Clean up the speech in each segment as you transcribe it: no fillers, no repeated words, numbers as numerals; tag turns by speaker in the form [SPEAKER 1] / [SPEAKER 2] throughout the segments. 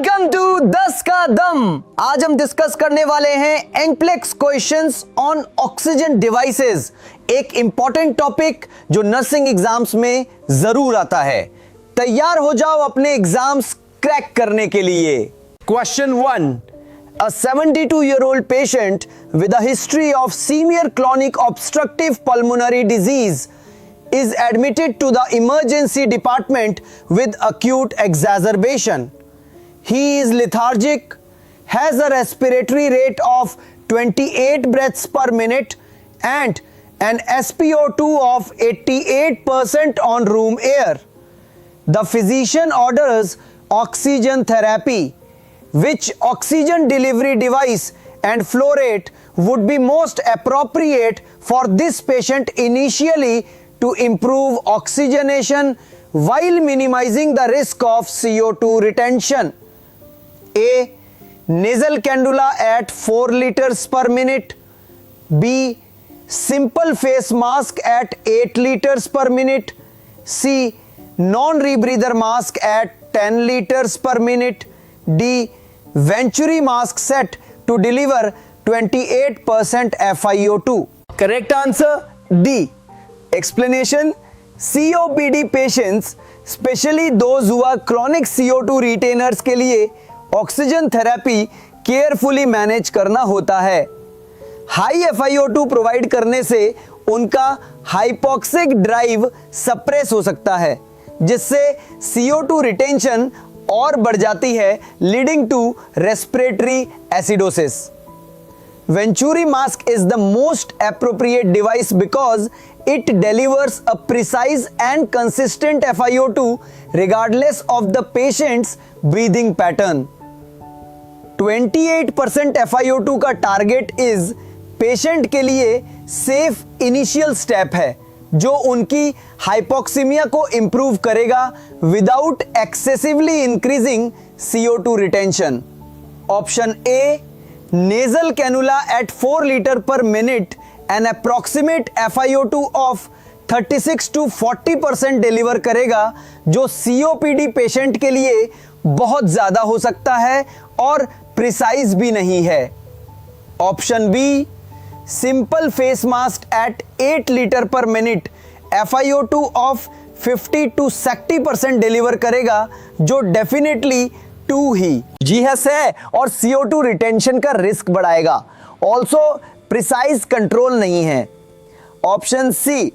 [SPEAKER 1] Welcome to 10 का दम। आज हम डिस्कस करने वाले हैं एनप्लेक्स क्वेश्चंस ऑन ऑक्सीजन डिवाइसेस, एक इंपॉर्टेंट टॉपिक जो नर्सिंग एग्जाम्स में जरूर आता है। तैयार हो जाओ अपने एग्जाम्स क्रैक करने के लिए। Question 1, a 72-year-old patient with a history of severe chronic obstructive pulmonary disease is admitted to the emergency department with acute exacerbation. He is lethargic, has a respiratory rate of 28 breaths per minute and an SpO2 of 88% on room air. The physician orders oxygen therapy. Which oxygen delivery device and flow rate would be most appropriate for this patient initially to improve oxygenation while minimizing the risk of CO2 retention? A. Nasal cannula at 4 liters per minute. B. Simple face mask at 8 liters per minute. C. Non-rebreather mask at 10 liters per minute. D. Venturi mask set to deliver 28% FiO2. Correct answer D. Explanation: COPD patients, especially those who are chronic CO2 retainers के लिए oxygen therapy carefully manage करना होता है। High FiO2 provide करने से उनका hypoxic drive suppress हो सकता है, जिससे CO2 रिटेंशन और बढ़ जाती है, leading to respiratory acidosis. Venturi mask is the most appropriate device because it delivers a precise and consistent FiO2 regardless of the patient's breathing pattern. 28% FiO2 का target is patient के लिए safe initial step है, जो उनकी hypoxaemia को improve करेगा without excessively increasing CO2 retention. Option A, nasal cannula at 4 litre per minute an approximate FiO2 of 36 to 40% deliver करेगा, जो COPD पेशेंट के लिए बहुत ज्यादा हो सकता है और प्रिसाइज भी नहीं है। Option B, simple face mask at 8 litre per minute FiO2 of 50 to 60% deliver करेगा, जो डेफिनेटली 2 ही GS है और CO2 रिटेंशन का रिस्क बढ़ाएगा। ऑल्सो प्रिसाइज कंट्रोल नहीं है। Option C,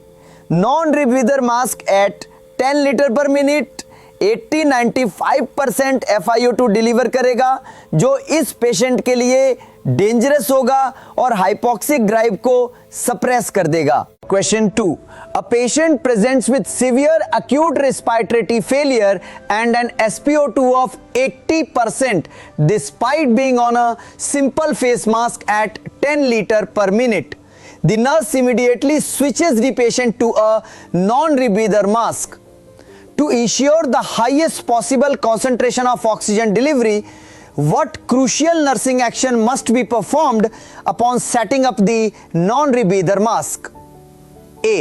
[SPEAKER 1] non rebreather mask at 10 litre per minute 80-95% FiO2 deliver करेगा, जो इस पेशेंट के लिए डेंजरस होगा और हाइपोक्सिक ड्राइव को सप्रेस कर देगा। Question 2, a patient presents with severe acute respiratory failure and an SpO2 of 80% despite being on a simple face mask at 10 liter per minute. The nurse immediately switches the patient to a non-rebreather mask. To ensure the highest possible concentration of oxygen delivery, what crucial nursing action must be performed upon setting up the non-rebreather mask? A.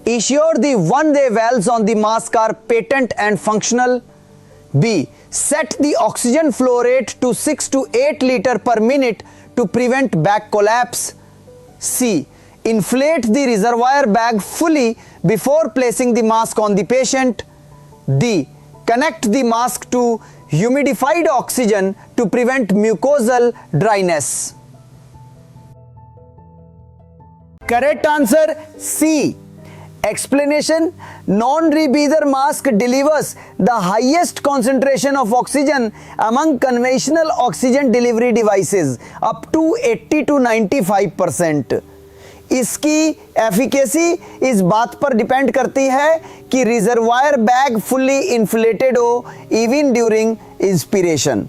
[SPEAKER 1] Ensure the one-way valves on the mask are patent and functional. B. Set the oxygen flow rate to 6 to 8 liter per minute to prevent back collapse. C. Inflate the reservoir bag fully before placing the mask on the patient. D. Connect the mask to humidified oxygen to prevent mucosal dryness. Correct answer C. Explanation: non-rebreather mask delivers the highest concentration of oxygen among conventional oxygen delivery devices, up to 80 to 95%. इसकी efficacy इस बात पर depend करती है कि reservoir bag fully inflated हो even during inspiration.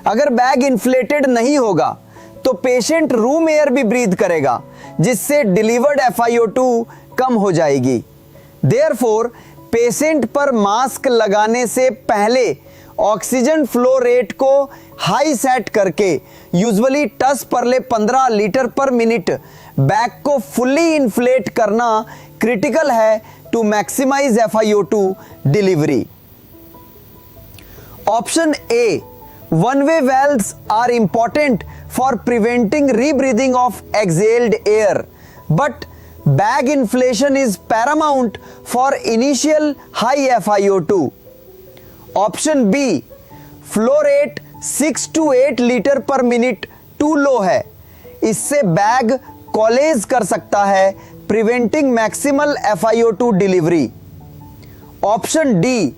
[SPEAKER 1] अगर bag inflated नहीं होगा तो पेशेंट रूम एयर भी ब्रीथ करेगा, जिससे डिलीवर्ड FiO2 कम हो जाएगी। देयरफॉर पेशेंट पर मास्क लगाने से पहले ऑक्सीजन फ्लो रेट को हाई सेट करके यूजुअली 10 परले 15 लीटर पर मिनट बैग को फुल्ली इन्फ्लेट करना क्रिटिकल है to maximise FiO2 delivery. Option A, One-way valves are important for preventing rebreathing of exhaled air, but bag inflation is paramount for initial high FiO2. Option B, flow rate 6 to 8 litre per minute too low है, इससे bag collapse कर सकता है, preventing maximal FiO2 delivery. Option D,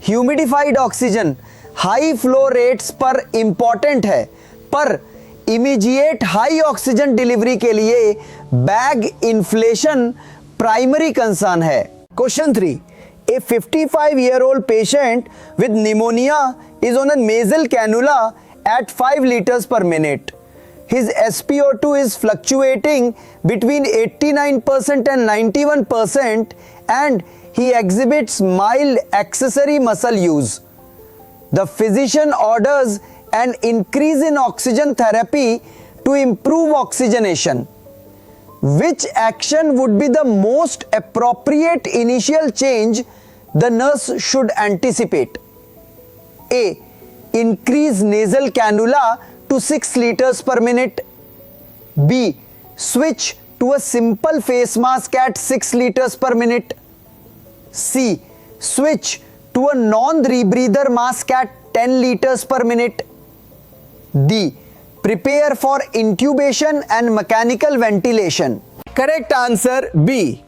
[SPEAKER 1] humidified oxygen high flow rates पर important है, पर immediate high oxygen delivery के लिए बैग इन्फ्लेशन प्राइमरी कंसर्न है. Question 3, a 55-year-old patient with pneumonia is on a nasal cannula at 5 liters per minute. His SpO2 is fluctuating between 89% and 91% and he exhibits mild accessory muscle use. The physician orders an increase in oxygen therapy to improve oxygenation. Which action would be the most appropriate initial change the nurse should anticipate? A, increase nasal cannula to 6 liters per minute. B, switch to a simple face mask at 6 liters per minute. C, switch to a non-rebreather mask at 10 liters per minute. D, prepare for intubation and mechanical ventilation. Correct answer B.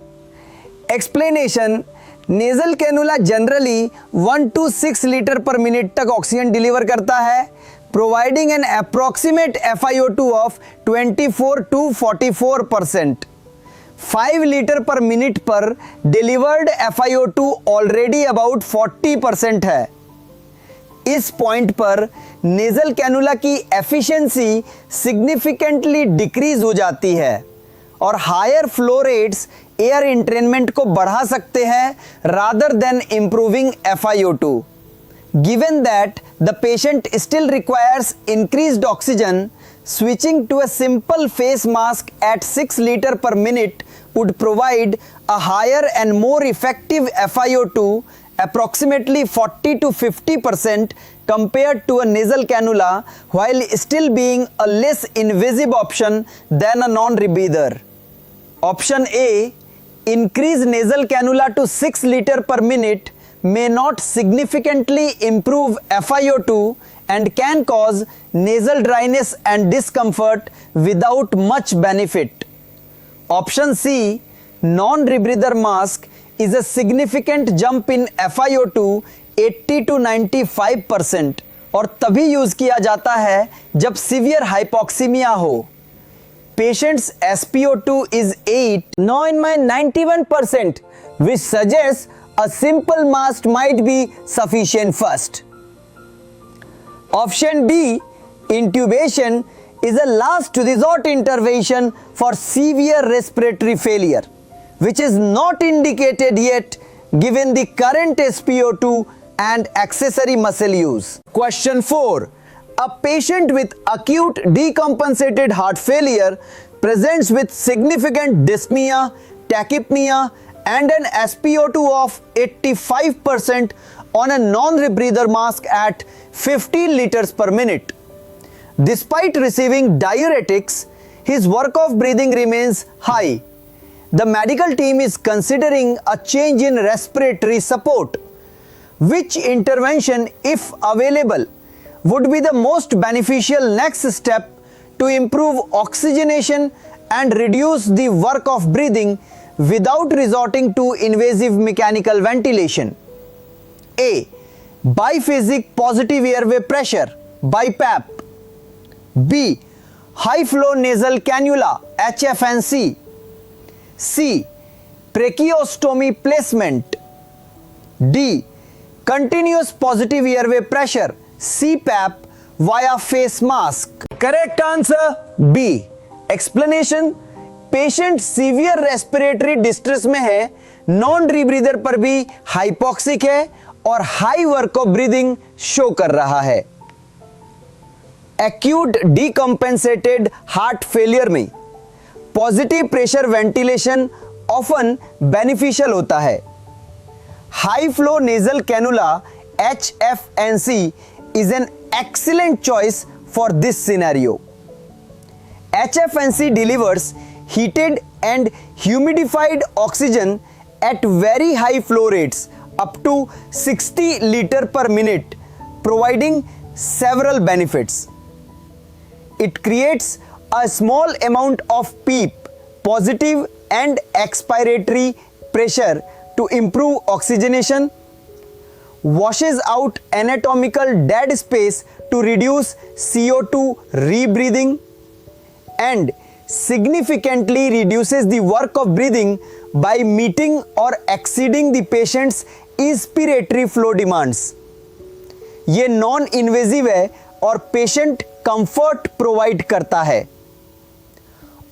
[SPEAKER 1] Explanation, nasal cannula generally 1 to 6 litre per minute तक oxygen deliver करता है, providing an approximate FiO2 of 24 to 44%. 5 litre per minute पर delivered FiO2 already about 40% है. इस point पर nasal cannula की efficiency significantly decrease हो जाती है और हायर फ्लो रेट्स एयर इंट्रेनमेंट को बढ़ा सकते हैं rather than improving FiO2. Given that the patient still requires increased oxygen, switching to a simple face mask at 6 liters per minute would provide a higher and more effective FiO2, approximately 40 to 50% compared to a nasal cannula, while still being a less invasive option than a non-rebreather. Option A, increase nasal cannula to 6 liters per minute may not significantly improve FiO2 and can cause nasal dryness and discomfort without much benefit. Option C, non-rebreather mask is a significant jump in FiO2 80 to 95% और तभी use किया जाता है जब severe hypoxaemia हो. Patient's SpO2 is 8, now in my 91%, which suggests a simple mask might be sufficient first. Option D, intubation is a last resort intervention for severe respiratory failure, which is not indicated yet given the current SpO2 and accessory muscle use. Question 4. A patient with acute decompensated heart failure presents with significant dyspnea, tachypnea and an SpO2 of 85% on a non-rebreather mask at 15 liters per minute. Despite receiving diuretics, his work of breathing remains high. The medical team is considering a change in respiratory support. Which intervention, if available, would be the most beneficial next step to improve oxygenation and reduce the work of breathing without resorting to invasive mechanical ventilation? A, biphasic positive airway pressure, BiPAP. B, high flow nasal cannula, HFNC. C, tracheostomy placement. D, continuous positive airway pressure, CPAP via face mask. Correct answer B. Explanation, patient severe respiratory distress में है, non रीब्रीदर पर भी hypoxic है और high work of breathing show कर रहा है. Acute डीकंपेंसेटेड heart failure में positive pressure ventilation often beneficial होता है. High flow nasal cannula HFNC is an excellent choice for this scenario. HFNC delivers heated and humidified oxygen at very high flow rates up to 60 liters per minute, providing several benefits. It creates a small amount of PEEP, positive and expiratory pressure, to improve oxygenation, washes out anatomical dead space to reduce CO2 rebreathing, and significantly reduces the work of breathing by meeting or exceeding the patient's inspiratory flow demands. ये non invasive है और patient comfort provide करता है.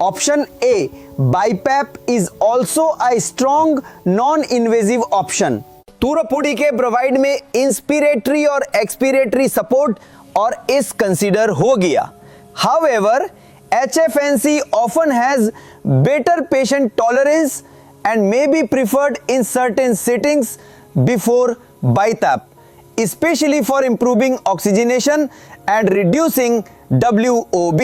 [SPEAKER 1] Option A, BiPAP is also a strong non invasive option. तूरपुड़ी के provide में inspiratory और expiratory support और इस कंसीडर हो गया. However, HFNC often has better patient tolerance and may be preferred in certain settings before BiPAP, especially for improving oxygenation and reducing WOB.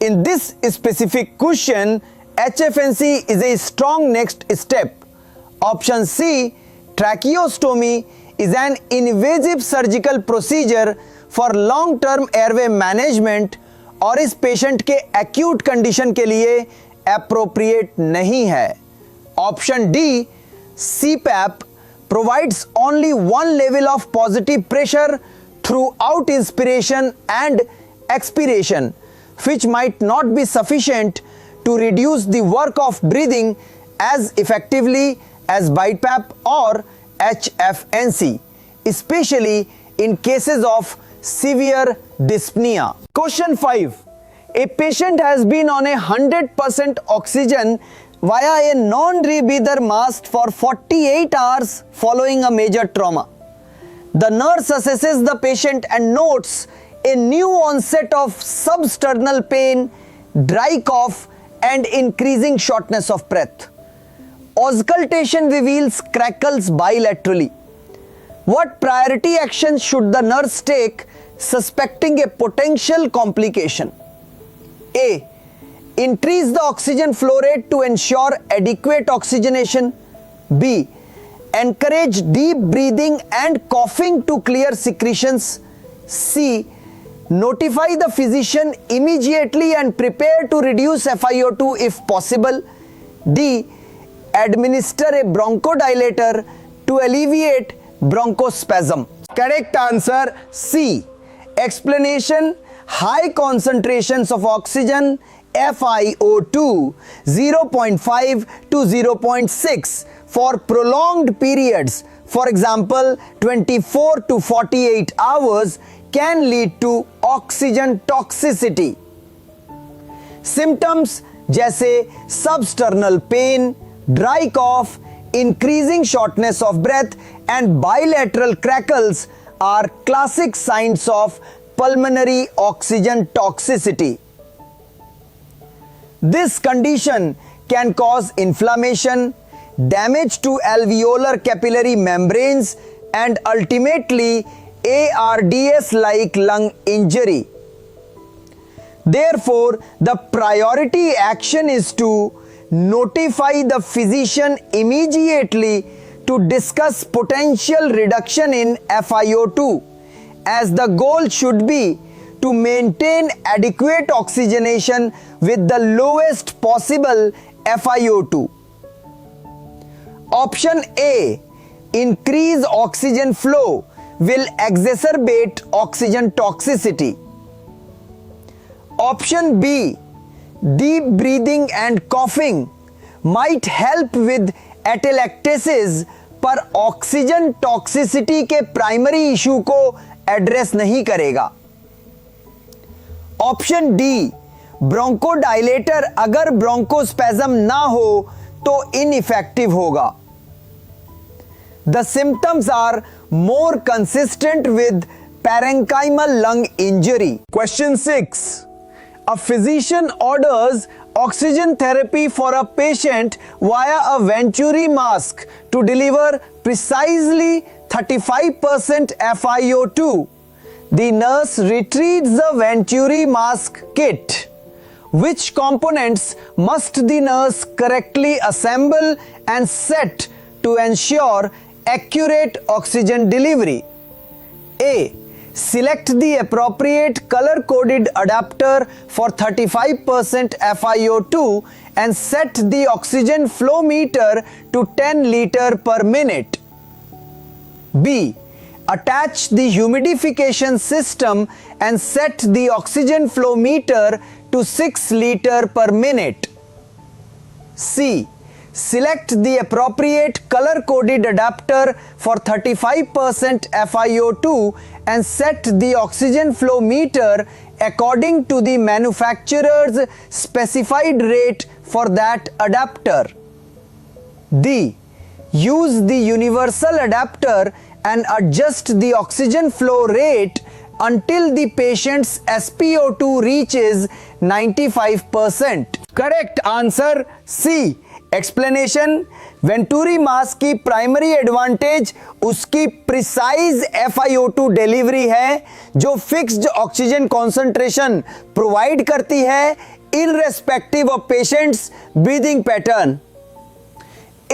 [SPEAKER 1] In this specific question, HFNC is a strong next step. Option C, tracheostomy is an invasive surgical procedure for long-term airway management और इस patient के acute condition के लिए appropriate नहीं है. Option D, CPAP provides only one level of positive pressure throughout inspiration and expiration, which might not be sufficient to reduce the work of breathing as effectively as BiPAP or HFNC, especially in cases of severe dyspnea. Question 5. A patient has been on 100% oxygen via a non-rebreather mask for 48 hours following a major trauma. The nurse assesses the patient and notes a new onset of substernal pain, dry cough, and increasing shortness of breath. Auscultation reveals crackles bilaterally. What priority action should the nurse take suspecting a potential complication? A, increase the oxygen flow rate to ensure adequate oxygenation. B, encourage deep breathing and coughing to clear secretions. C, notify the physician immediately and prepare to reduce FiO2 if possible. D, administer a bronchodilator to alleviate bronchospasm. Correct answer C. Explanation: high concentrations of oxygen, FiO2 0.5 to 0.6 for prolonged periods, for example 24 to 48 hours, can lead to oxygen toxicity. Symptoms जैसे substernal pain, dry cough, increasing shortness of breath and bilateral crackles are classic signs of pulmonary oxygen toxicity. This condition can cause inflammation, damage to alveolar capillary membranes, and ultimately ARDS like lung injury. Therefore, the priority action is to notify the physician immediately to discuss potential reduction in FiO2, as the goal should be to maintain adequate oxygenation with the lowest possible FiO2. Option A, increase oxygen flow will exacerbate oxygen toxicity. Option B, deep breathing and coughing might help with atelectasis, पर oxygen toxicity के primary issue को address नहीं करेगा. Option D, bronchodilator अगर bronchospasm ना हो तो ineffective होगा. The symptoms are more consistent with parenchymal lung injury. Question 6. A physician orders oxygen therapy for a patient via a Venturi mask to deliver precisely 35% FiO2. The nurse retrieves the Venturi mask kit. Which components must the nurse correctly assemble and set to ensure accurate oxygen delivery? A. Select the appropriate color-coded adapter for 35% FiO2 and set the oxygen flow meter to 10 liter per minute. B. Attach the humidification system and set the oxygen flow meter to 6 liter per minute. C. Select the appropriate color-coded adapter for 35% FiO2 and set the oxygen flow meter according to the manufacturer's specified rate for that adapter. D. Use the universal adapter and adjust the oxygen flow rate until the patient's SpO2 reaches 95%. Correct answer C. Explanation: venturi mask की primary advantage उसकी precise FiO2 delivery है जो fixed oxygen concentration provide करती है irrespective of patient's breathing pattern.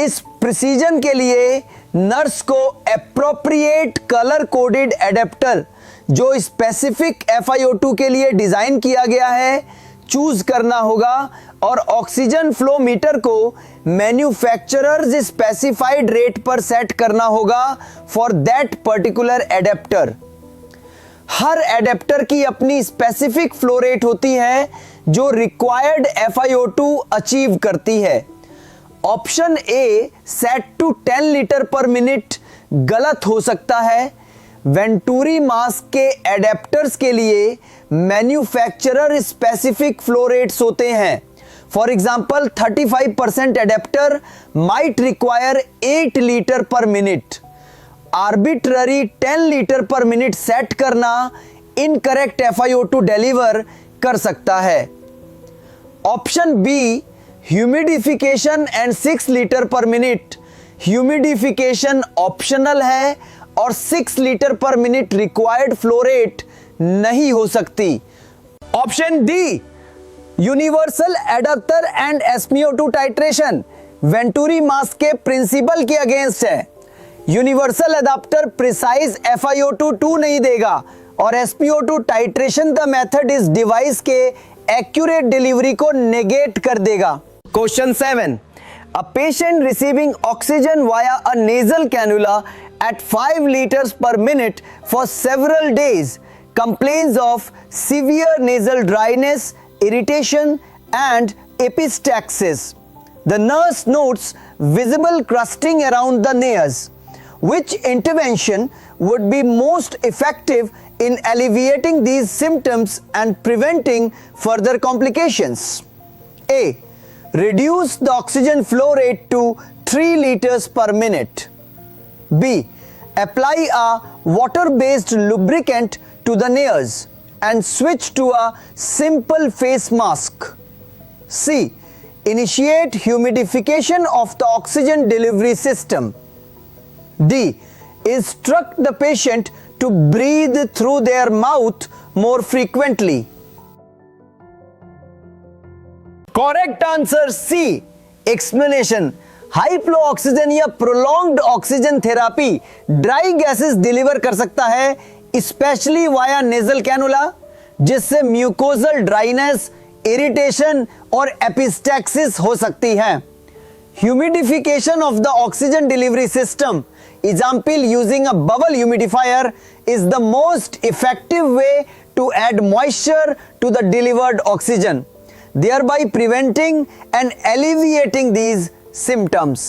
[SPEAKER 1] इस precision के लिए nurse को एप्रोप्रिएट कलर कोडेड एडेप्टर जो स्पेसिफिक FiO2 के लिए डिजाइन किया गया है चूज करना होगा और ऑक्सीजन फ्लो मीटर को मैन्युफैक्चरर्स स्पेसिफाइड रेट पर सेट करना होगा for that particular adapter. Her adapter की अपनी स्पेसिफिक फ्लो रेट होती है जो रिक्वायर्ड FiO2 अचीव करती है। Option A set to 10 litre per minute गलत हो सकता है। वेंटूरी मास्क के एडेप्टर्स के लिए मैन्युफैक्चरर स्पेसिफिक फ्लो रेट्स होते हैं। For example 35% adaptor might require 8 litre per minute. Arbitrary 10 litre per minute set करना इनकरेक्ट FiO2 डिलीवर कर सकता है। Option B humidification and 6 litre per minute. Humidification optional है और 6 litre per minute required flow rate नहीं हो सकती। Option D universal adapter and SpO2 titration venturi mask के प्रिंसिपल के अगेंस्ट है। यूनिवर्सल एडाप्टर प्रिसाइज FiO2 2 नहीं देगा और SpO2 टाइट्रेशन द मेथड इस डिवाइस के एक्यूरेट डिलीवरी को नेगेट कर देगा। Question 7 A patient receiving oxygen via a nasal cannula at 5 liters per minute for several days complains of severe nasal dryness, irritation and epistaxis. The nurse notes visible crusting around the nares. Which intervention would be most effective in alleviating these symptoms and preventing further complications? A. Reduce the oxygen flow rate to 3 liters per minute. B. Apply a water-based lubricant to the nares and switch to a simple face mask. C. Initiate humidification of the oxygen delivery system. D. Instruct the patient to breathe through their mouth more frequently. Correct answer C explanation high flow oxygen या prolonged oxygen therapy dry gases deliver कर सकता है specially via nasal cannula जिससे mucosal dryness irritation और epistaxis हो सकती है। Humidification of the oxygen delivery system example using a bubble humidifier is the most effective way to add moisture to the delivered oxygen thereby preventing and alleviating these symptoms.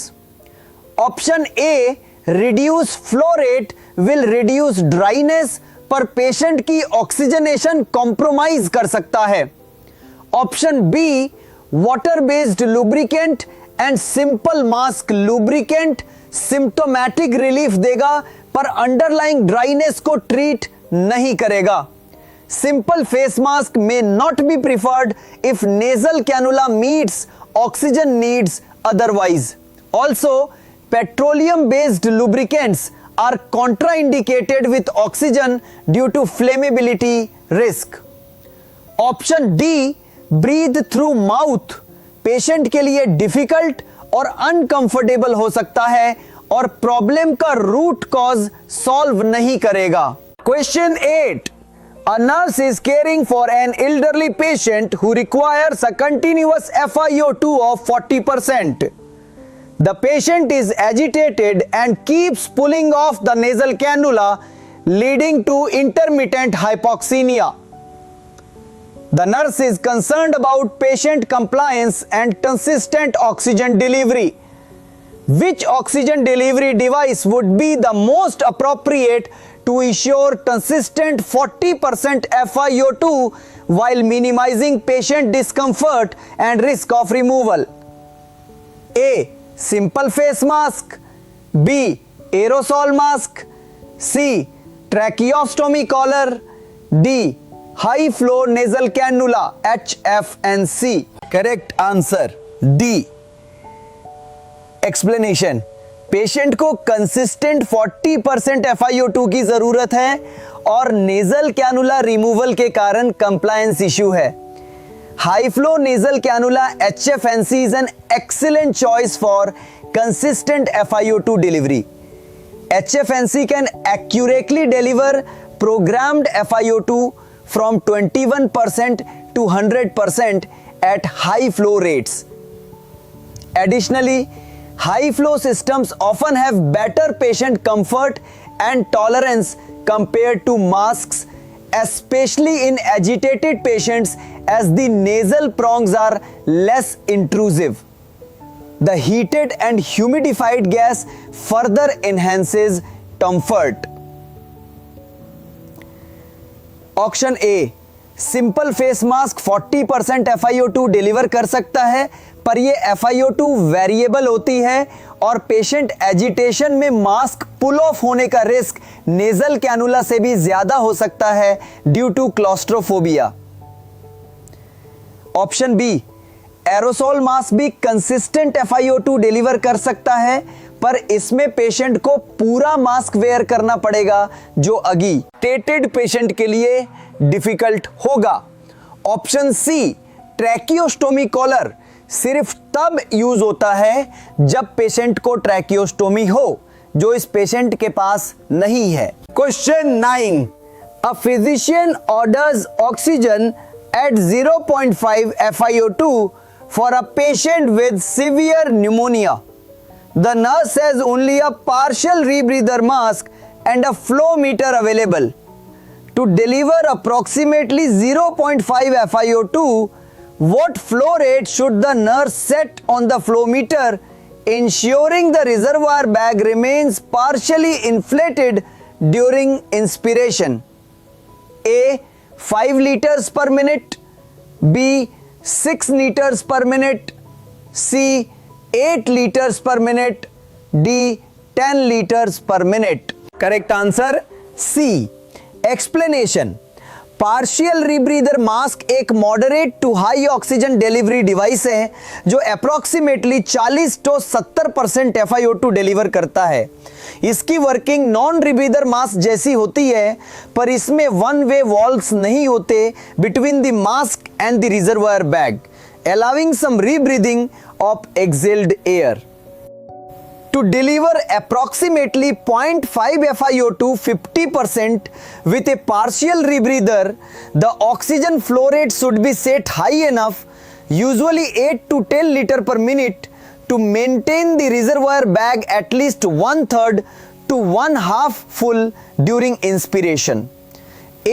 [SPEAKER 1] Option A reduce flow rate will reduce dryness पर patient की oxygenation compromise कर सकता है। Option B water based lubricant and simple mask lubricant symptomatic relief देगा पर underlying dryness को treat नहीं करेगा। Simple face mask may not be preferred if nasal cannula meets oxygen needs otherwise. Also, petroleum-based lubricants are contraindicated with oxygen due to flammability risk. Option D, breathe through mouth, patient के लिए difficult और uncomfortable हो सकता है और problem का root cause solve नहीं करेगा। Question 8, a nurse is caring for an elderly patient who requires a continuous FiO2 of 40%. The patient is agitated and keeps pulling off the nasal cannula, leading to intermittent hypoxemia. The nurse is concerned about patient compliance and consistent oxygen delivery. Which oxygen delivery device would be the most appropriate to ensure consistent 40% FiO2 while minimizing patient discomfort and risk of removal? A. Simple face mask. B. Aerosol mask. C. Tracheostomy collar. D. High flow nasal cannula, HFNC. Correct answer D. Explanation, patient को consistent 40% FiO2 की जरूरत है और nasal cannula removal के कारण compliance issue है। High flow nasal cannula HFNC is an excellent choice for consistent FiO2 delivery. HFNC can accurately deliver programmed FiO2 from 21% to 100% at high flow rates. Additionally, high flow systems often have better patient comfort and tolerance compared to masks, especially in agitated patients as the nasal prongs are less intrusive. The heated and humidified gas further enhances comfort. Option A, simple face mask 40% FiO2 deliver कर सकता है, पर यह FiO2 variable होती है और patient agitation में mask pull of होने का रिस्क नेजल कैनुला से भी ज्यादा हो सकता है due to claustrophobia. Option B, aerosol mask भी कंसिस्टेंट FiO2 डिलीवर कर सकता है, पर इसमें पेशेंट को पूरा मास्क वेयर करना पड़ेगा जो एजिटेटेड पेशेंट के लिए डिफिकल्ट होगा। ऑप्शन सी, ट्रैकियोस्टोमी कॉलर सिर्फ तब यूज होता है जब पेशेंट को ट्रैकियोस्टोमी हो, जो इस पेशेंट के पास नहीं है। Question 9, a physician orders oxygen at 0.5 FiO2 for a patient with severe pneumonia. The nurse has only a partial rebreather mask and a flow meter available. To deliver approximately 0.5 FiO2, what flow rate should the nurse set on the flow meter, ensuring the reservoir bag remains partially inflated during inspiration? A. 5 liters per minute, B. 6 liters per minute, C. 8 liters per minute, D. 10 liters per minute. Correct answer C. Explanation, partial rebreather mask एक moderate to high oxygen delivery device है जो approximately 40 to 70% FiO2 deliver करता है। इसकी working non रीब्रीदर mask जैसी होती है, पर इसमें वन वे वॉल्व्स नहीं होते between the mask and the reservoir bag, allowing some rebreathing of exhaled air. To deliver approximately 0.5 FiO2 50% with a partial rebreather, the oxygen flow rate should be set high enough, usually 8 to 10 liters per minute, to maintain the reservoir bag at least 1/3 to 1/2 full during inspiration.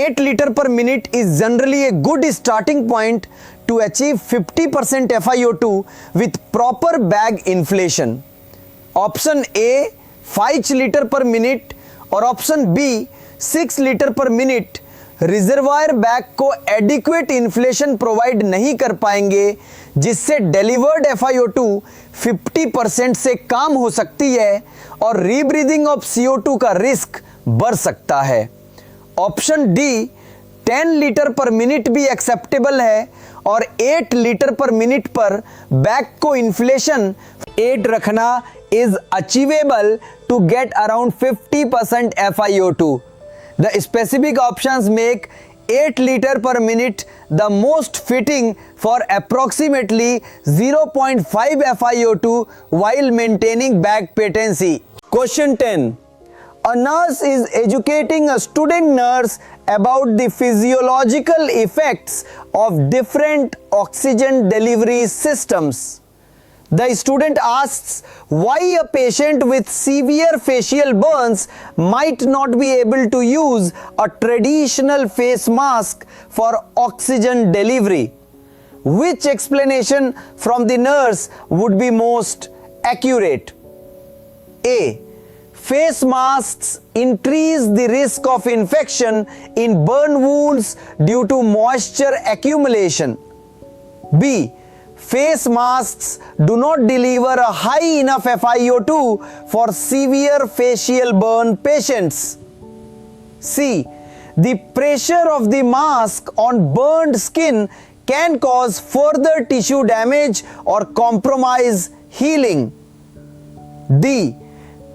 [SPEAKER 1] 8 liters per minute is generally a good starting point to achieve 50% FiO2 with proper bag inflation. Option A 5 litre per minute और option B 6 litre per minute reservoir bag को adequate inflation provide नहीं कर पाएंगे, जिससे delivered FiO2 50% से कम हो सकती है और रीब्रीदिंग ऑफ CO2 का रिस्क बढ़ सकता है। Option D 10 litre per minute भी एक्सेप्टेबल है और 8 लीटर पर मिनट पर बैग को इन्फ्लेशन 8 रखना is achievable to get around 50% FiO2. The specific options make 8 liter per minute the most fitting for approximately 0.5 FiO2 while maintaining back patency. Question 10. A nurse is educating a student nurse about the physiological effects of different oxygen delivery systems. The student asks why a patient with severe facial burns might not be able to use a traditional face mask for oxygen delivery. Which explanation from the nurse would be most accurate? A. Face masks increase the risk of infection in burn wounds due to moisture accumulation. B. Face masks do not deliver a high enough FiO2 for severe facial burn patients. C. The pressure of the mask on burned skin can cause further tissue damage or compromise healing. D.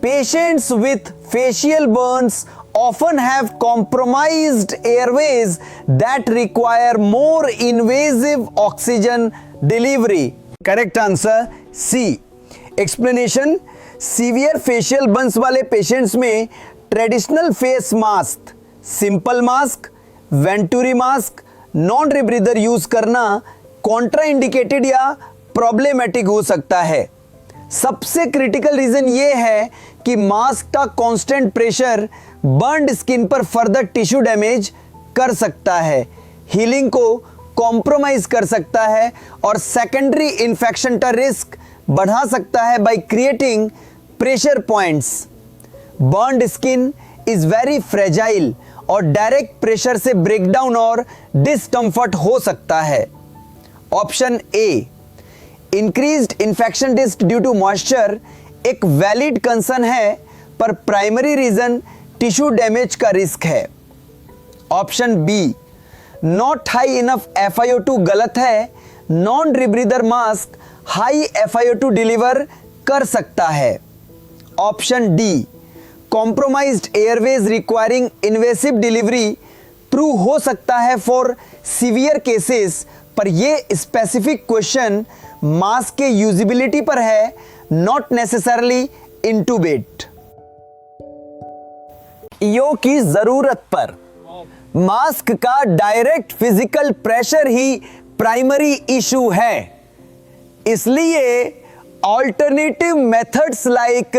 [SPEAKER 1] Patients with facial burns often have compromised airways that require more invasive oxygen delivery. Correct answer C. Explanation: severe facial burns वाले patients में traditional face mask, simple mask, venturi mask, non rebreather use करना contraindicated या problematic हो सकता है। सबसे critical reason ये है कि मास्क का कांस्टेंट प्रेशर बर्न्ड स्किन पर फर्दर टिश्यू डैमेज कर सकता है, हीलिंग को कॉम्प्रोमाइज कर सकता है और सेकेंडरी इन्फेक्शन का रिस्क बढ़ा सकता है by creating pressure points. Burned skin is very fragile और डायरेक्ट प्रेशर से ब्रेकडाउन और डिस्कंफर्ट हो सकता है। Option A, increased infection risk due to moisture एक वैलिड कंसर्न है, पर प्राइमरी रीजन टिश्यू डैमेज का रिस्क है। Option B, not high enough FiO2 गलत है, non rebreather mask high FiO2 deliver कर सकता है। Option D, compromised airways requiring invasive delivery true हो सकता है फॉर सीवियर केसेस, पर यह स्पेसिफिक क्वेश्चन मास्क के यूजिबिलिटी पर है, नॉट नेसेसरली इंटूबेट। ईओ की जरूरत पर मास्क का डायरेक्ट फिजिकल प्रेशर ही प्राइमरी इशू है, इसलिए alternative methods like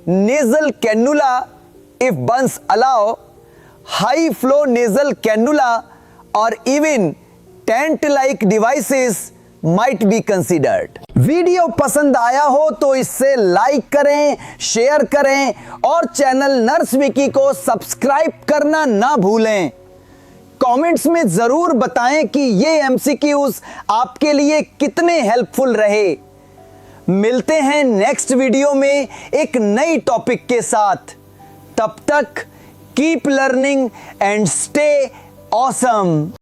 [SPEAKER 1] nasal cannula if burns allow, high flow nasal cannula और even tent like devices might be considered. Video पसंद आया हो तो इसे लाइक करें, शेयर करें और चैनल नर्स विकी को सब्सक्राइब करना ना भूलें। कमेंट्स में जरूर बताएं कि ये एमसीक्यूज आपके लिए कितने हेल्पफुल रहे। मिलते हैं नेक्स्ट वीडियो में एक नई टॉपिक के साथ। तब तक keep learning and stay awesome.